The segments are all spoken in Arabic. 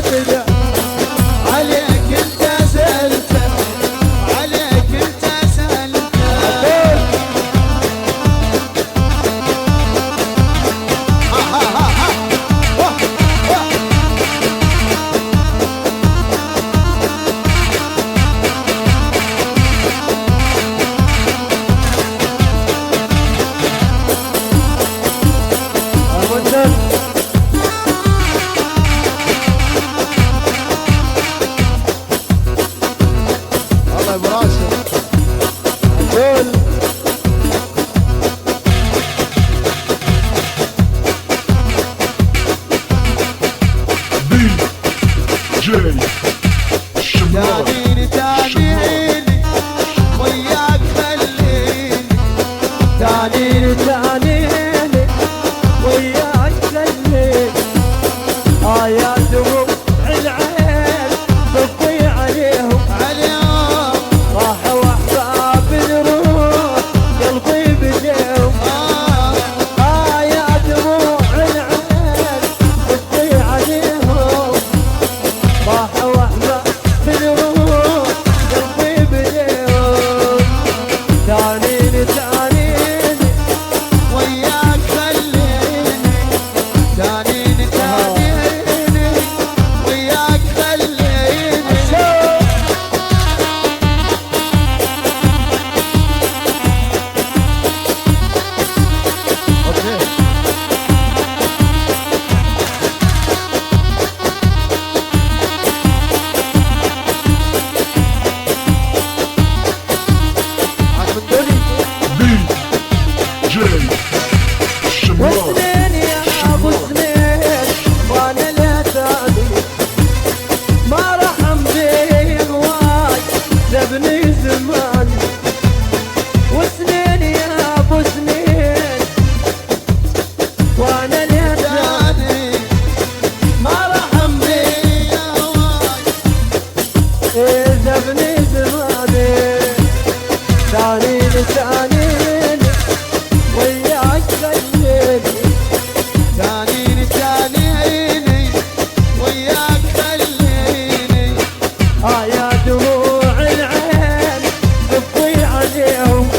كذا عليك انت سألت، عليك انت سألت. الله براسه قول دي جي الشمال تانيني تانيني وياك خليني، تعنيني تعنيني وياك خليني يا دموع العين صفي عليهم عليهم راحوا احباب الروح قلبي بديهم يا دموع العين صفي عليهم راحوا احباب الروح قلبي بديهم تعنيني تعنيني وياك خليني، تانيني تانيني وياك خليني. دي جي الشمال وسنين يا ابو سنين وانا لا تاني ما رحم بي هواي سبني زماني وسنين يا ابو سنين وانا لا تاني تاني ما رحم بي يا هواي. سبني زماني تعنيني تعنيني وياك خليني تانيني تانيني وياك خليني. يا دموع العين صفي عليهم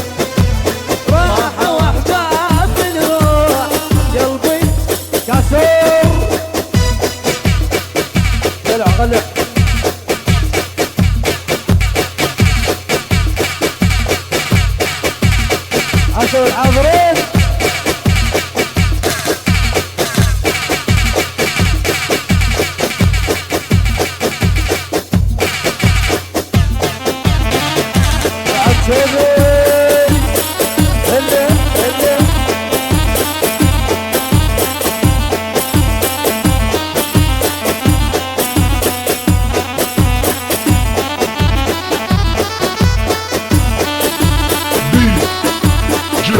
راحوا احباب الروح قلبي كسور طلع طلع عشر الحاضرين دي جي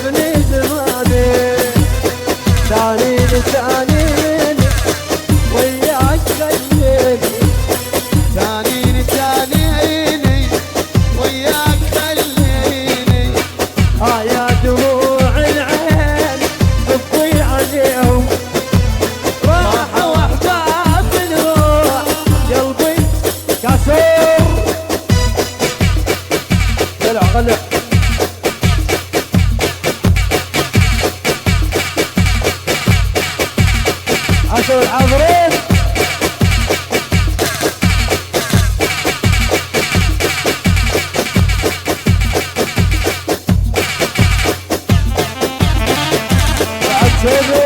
عجبني زماني ثانين ثانين وياك خليني ثانيني ثانيني وياك خليني يا دموع العين تضيع عليهم راحة واحباب الروح قلبي كسور طلع غلع عشر العذرين بعد